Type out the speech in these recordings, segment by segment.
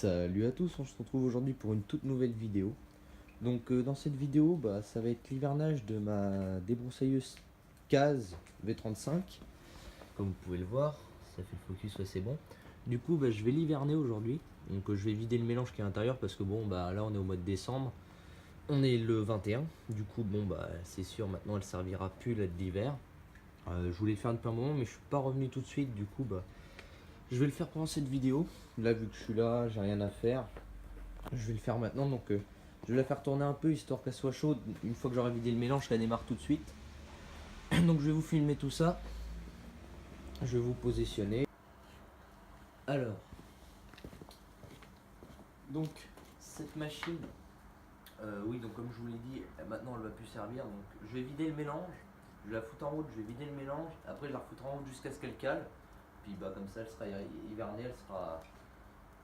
Salut à tous, on se retrouve aujourd'hui pour une toute nouvelle vidéo. Donc dans cette vidéo, ça va être l'hivernage de ma débroussailleuse Kaz V35. Comme vous pouvez le voir, ça fait le focus, ouais, c'est bon. Du coup, je vais l'hiverner aujourd'hui. Donc je vais vider le mélange qui est à l'intérieur parce que là on est au mois de décembre. On est le 21. Du coup, c'est sûr, maintenant elle servira plus là de l'hiver. Je voulais le faire depuis un moment, mais je suis pas revenu tout de suite. Du coup, je vais le faire pendant cette vidéo. Là, vu que je suis là, j'ai rien à faire. Je vais le faire maintenant, donc je vais la faire tourner un peu histoire qu'elle soit chaude. Une fois que j'aurai vidé le mélange, je la démarre tout de suite. Donc je vais vous filmer tout ça. Je vais vous positionner. Alors, donc cette machine, oui, donc comme je vous l'ai dit, maintenant elle va plus servir. Donc je vais vider le mélange, je vais la foutre en route, je vais vider le mélange. Après je la refoutre en route jusqu'à ce qu'elle cale. Puis comme ça elle sera hivernée, elle sera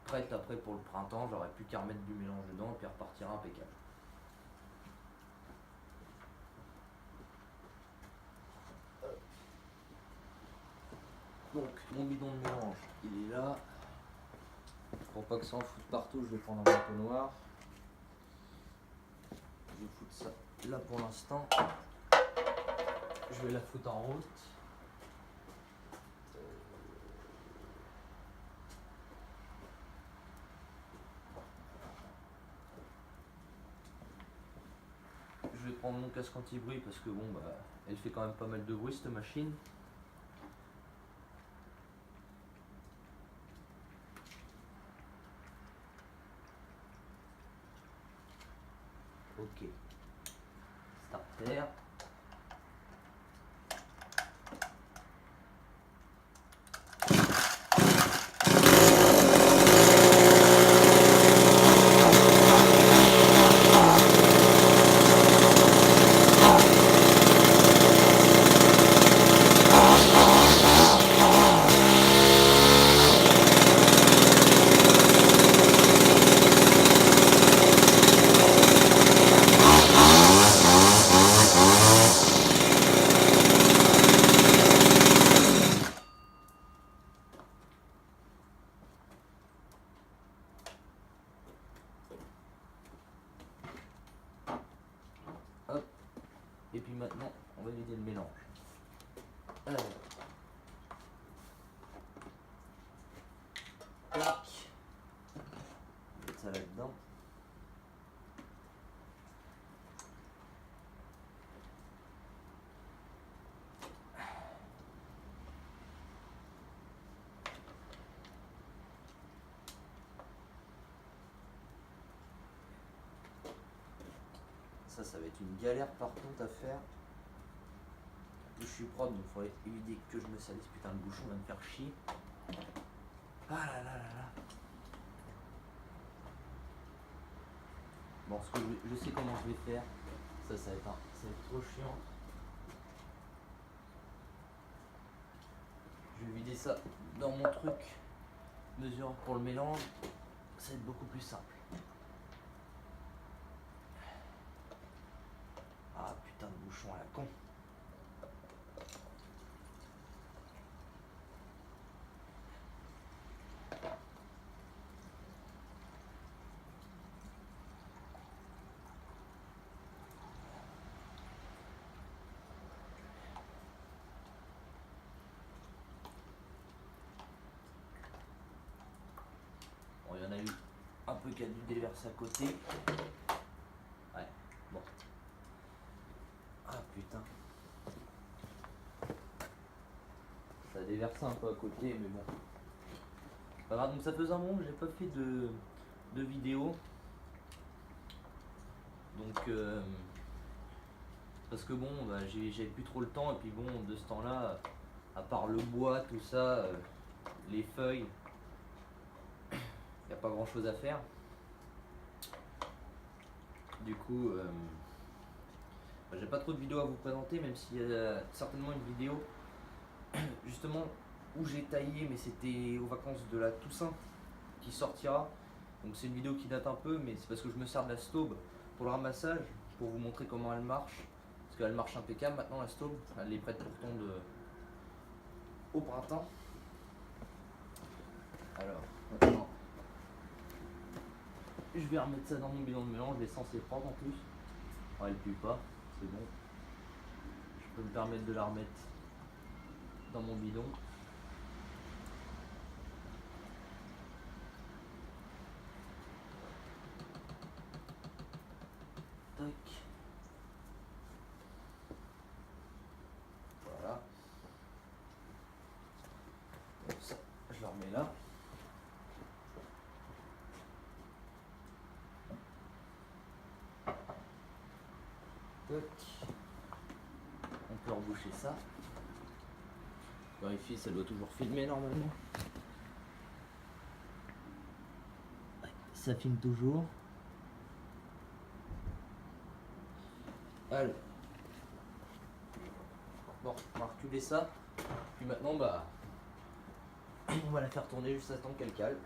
prête après pour le printemps. J'aurai plus qu'à remettre du mélange dedans et puis elle repartira impeccable. Donc mon bidon de mélange, il est là. Pour pas que ça en foute partout, je vais prendre un entonnoir. Je vais foutre ça là pour l'instant. Je vais la foutre en route. Je vais prendre mon casque anti-bruit parce que elle fait quand même pas mal de bruit cette machine. Ok. Starter. Hop. Et puis maintenant, on va vider le mélange. Alors. Tac. Je vais mettre ça là-dedans. Ça va être une galère par contre à faire. Je suis propre, donc il faudrait éviter que je me salisse. Putain, le bouchon va me faire chier. Ah là là là là. Bon, ce que je sais comment je vais faire. Ça va être trop chiant. Je vais vider ça dans mon truc mesurant pour le mélange. Ça va être beaucoup plus simple. Ah putain de bouchon à la con. Bon, il y en a eu un peu qui a dû déverser à côté. Ouais, bon. Ah putain. Ça a déversé un peu à côté, mais bon. Pas grave, donc ça faisait un moment que j'ai pas fait de vidéo. Donc parce que j'avais plus trop le temps et puis de ce temps-là, à part le bois, tout ça, les feuilles, il n'y a pas grand chose à faire. Du coup, j'ai pas trop de vidéos à vous présenter, même s'il y a certainement une vidéo justement où j'ai taillé, mais c'était aux vacances de la Toussaint qui sortira. Donc c'est une vidéo qui date un peu, mais c'est parce que je me sers de la staube pour le ramassage, pour vous montrer comment elle marche. Parce qu'elle marche impeccable maintenant la staube, elle est prête pour tondre au printemps. Alors, maintenant, je vais remettre ça dans mon bidon de mélange, l'essence est propre en plus. Enfin, elle pue pas, c'est bon. Je peux me permettre de la remettre dans mon bidon. Tac. Voilà. Donc ça, je la remets là. Tac. On peut reboucher ça. Vérifier, ça doit toujours filmer normalement. Ouais, ça filme toujours. Alors. Bon, on va reculer ça. Puis maintenant, bah, on va la faire tourner juste à temps qu'elle cale.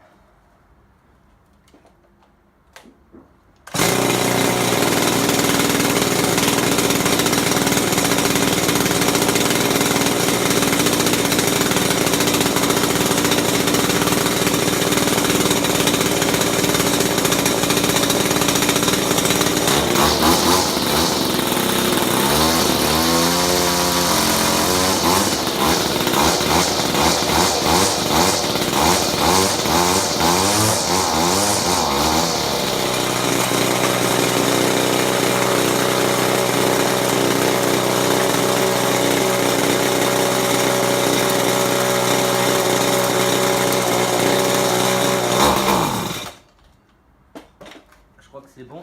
Je crois que c'est bon.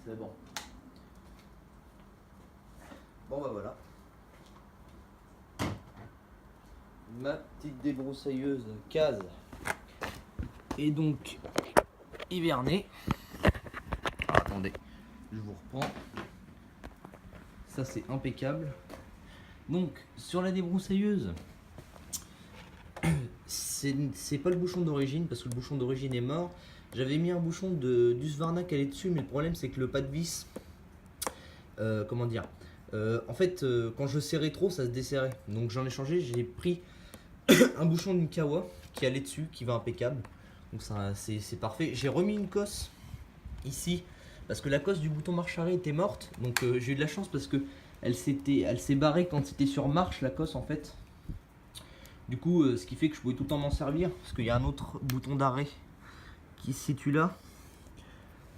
C'est bon. Bon bah voilà. Ma petite débroussailleuse case est donc hivernée. Alors, attendez, je vous reprends. Ça c'est impeccable. Donc sur la débroussailleuse, c'est pas le bouchon d'origine parce que le bouchon d'origine est mort. J'avais mis un bouchon de d'Husqvarna qui allait dessus, mais le problème c'est que le pas de vis, comment dire, en fait quand je serrais trop ça se desserrait. Donc j'en ai changé, j'ai pris un bouchon d'une Kawa qui allait dessus, qui va impeccable. Donc ça c'est parfait. J'ai remis une cosse ici parce que la cosse du bouton marche arrêt était morte. Donc j'ai eu de la chance parce que elle s'est barrée quand c'était sur marche la cosse en fait. Du coup ce qui fait que je pouvais tout le temps m'en servir parce qu'il y a un autre bouton d'arrêt qui se situe là.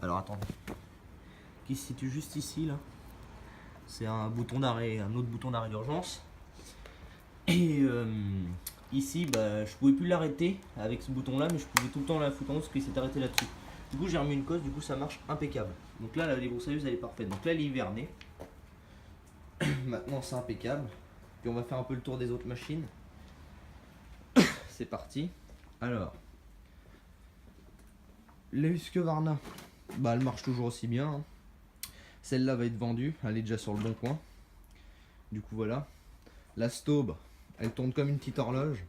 Alors attendez, qui se situe juste ici là. C'est un bouton d'arrêt, un autre bouton d'arrêt d'urgence. Et ici, bah, je pouvais plus l'arrêter avec ce bouton là, mais je pouvais tout le temps la foutre en haut parce qu'il s'est arrêté là-dessus. Du coup, j'ai remis une cosse, du coup, ça marche impeccable. Donc là, la débroussailleuse elle est parfaite. Donc là, elle est hivernée. Maintenant, c'est impeccable. Puis on va faire un peu le tour des autres machines. C'est parti. Alors, la Husqvarna, bah, elle marche toujours aussi bien. Hein. Celle-là va être vendue, elle est déjà sur le bon coin. Du coup, voilà. La Staub, elle tourne comme une petite horloge.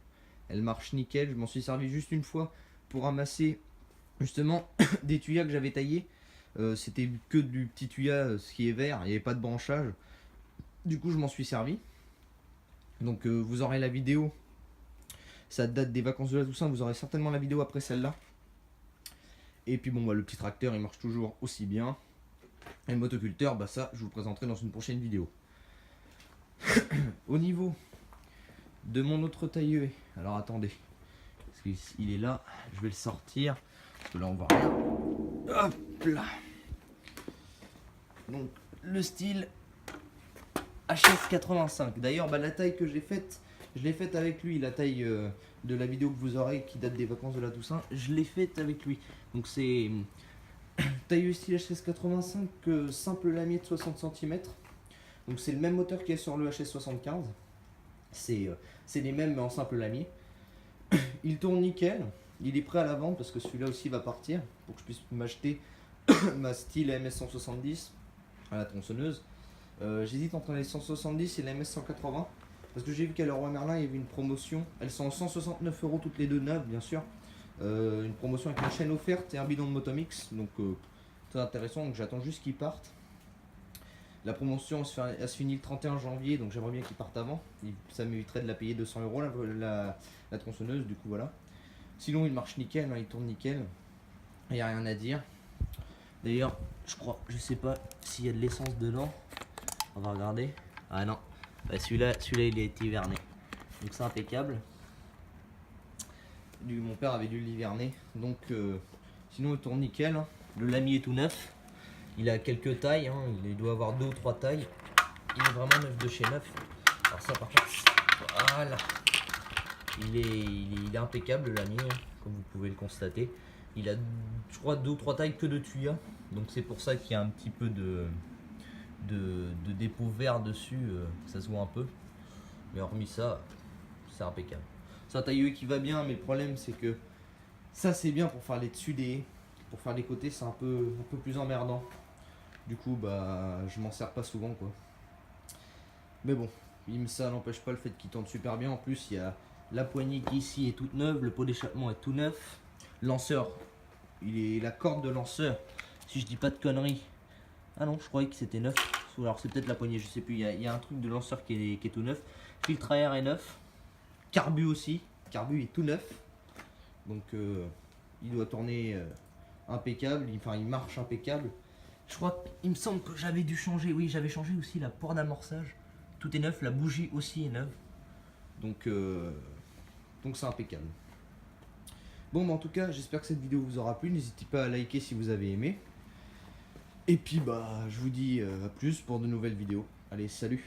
Elle marche nickel. Je m'en suis servi juste une fois pour ramasser justement des tuyas que j'avais taillés. C'était que du petit tuyau, ce qui est vert. Il n'y avait pas de branchage. Du coup, je m'en suis servi. Donc, vous aurez la vidéo. Ça date des vacances de la Toussaint. Vous aurez certainement la vidéo après celle-là. Et puis, bon, bah, le petit tracteur, il marche toujours aussi bien. Et le motoculteur, bah, ça, je vous le présenterai dans une prochaine vidéo. Au niveau de mon autre tailleué, alors attendez, parce qu'il est là, je vais le sortir, parce que là on voit rien. Hop là. Donc le style HS85. D'ailleurs, bah, la taille que j'ai faite, je l'ai faite avec lui, la taille de la vidéo que vous aurez qui date des vacances de la Toussaint, je l'ai faite avec lui. Donc c'est tailleux style HS85, simple lamier de 60 cm. Donc c'est le même moteur qu'il y a sur le HS75. C'est les mêmes mais en simple lamier. Il tourne nickel. Il est prêt à la vente parce que celui-là aussi va partir pour que je puisse m'acheter ma style MS170 à la tronçonneuse. J'hésite entre les 170 et la MS180 parce que j'ai vu qu'à Leroy Merlin il y avait une promotion. Elles sont en 169 € toutes les deux neuves, bien sûr. Une promotion avec une chaîne offerte et un bidon de Motomix, donc très intéressant. Donc j'attends juste qu'ils partent. La promotion elle se finit le 31 janvier, donc j'aimerais bien qu'ils partent avant. Ça m'éviterait de la payer 200 € la tronçonneuse, du coup voilà. Sinon il marche nickel, hein, il tourne nickel. Il n'y a rien à dire. D'ailleurs, je sais pas s'il y a de l'essence dedans. On va regarder. Ah non, bah, celui-là il a été hiverné. Donc c'est impeccable. Mon père avait dû l'hiverner. Donc sinon il tourne nickel, hein. Le lamy est tout neuf. Il a quelques tailles, hein. Il doit avoir 2 ou 3 tailles. Il est vraiment neuf de chez neuf. Alors ça par contre, voilà. Il est impeccable le lamy, hein, comme vous pouvez le constater. Il a, je crois, 2 ou 3 tailles que de tuyas. Donc c'est pour ça qu'il y a un petit peu de dépôt vert dessus. Ça se voit un peu. Mais hormis ça, c'est impeccable. C'est un tailleux qui va bien, mais le problème c'est que ça c'est bien pour faire les dessus des... Pour faire les côtés c'est un peu plus emmerdant. Du coup bah je m'en sers pas souvent quoi. Mais bon, ça n'empêche pas le fait qu'il tourne super bien. En plus il y a la poignée qui ici est toute neuve, le pot d'échappement est tout neuf. Lanceur, la corde de lanceur, si je dis pas de conneries. Ah non, je croyais que c'était neuf. Alors c'est peut-être la poignée, je sais plus. Il y a un truc de lanceur qui est tout neuf. Filtre à air est neuf. Carbu aussi. Carbu est tout neuf. Donc il doit tourner impeccable. Enfin il marche impeccable. Je crois qu'il me semble que j'avais dû changer. Oui, j'avais changé aussi la porte d'amorçage. Tout est neuf. La bougie aussi est neuve. Donc c'est impeccable. Bon, bah, en tout cas, j'espère que cette vidéo vous aura plu. N'hésitez pas à liker si vous avez aimé. Et puis, bah, je vous dis à plus pour de nouvelles vidéos. Allez, salut!